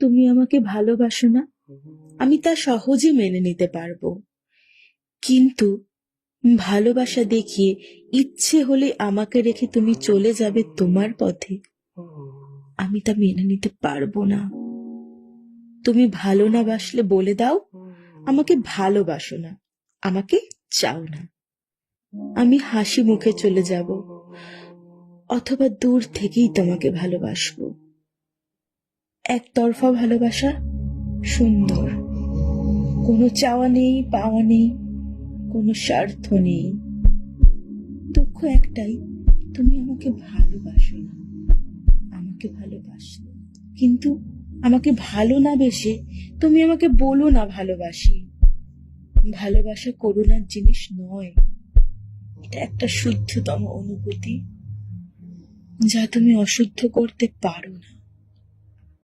তুমি আমাকে ভালোবাসো না, আমি তা সহজে মেনে নিতে পারবো। কিন্তু ভালোবাসা দেখিয়ে ইচ্ছে হলে আমাকে রেখে তুমি চলে যাবে তোমার পথে, আমি তা মেনে নিতে পারবো না। তুমি ভালো না বাসলে বলে দাও, আমাকে ভালোবাসো না, আমাকে চাও না। আমি হাসি মুখে চলে যাব, অথবা দূর থেকেই তোমাকে ভালোবাসবো। একতরফা ভালোবাসা সুন্দর, কোনো চাওয়া নেই, পাওয়া নেই, কোনো স্বার্থ নেই। দুঃখ একটাই, তুমি আমাকে ভালোবাসো না। আমাকে ভালোবাসো, কিন্তু আমাকে ভালো না বেসে তুমি আমাকে বলো না ভালোবাসি। ভালোবাসা করুণার জিনিস নয়, এটা একটা শুদ্ধতম অনুভূতি, যা তুমি অশুদ্ধ করতে পারো না।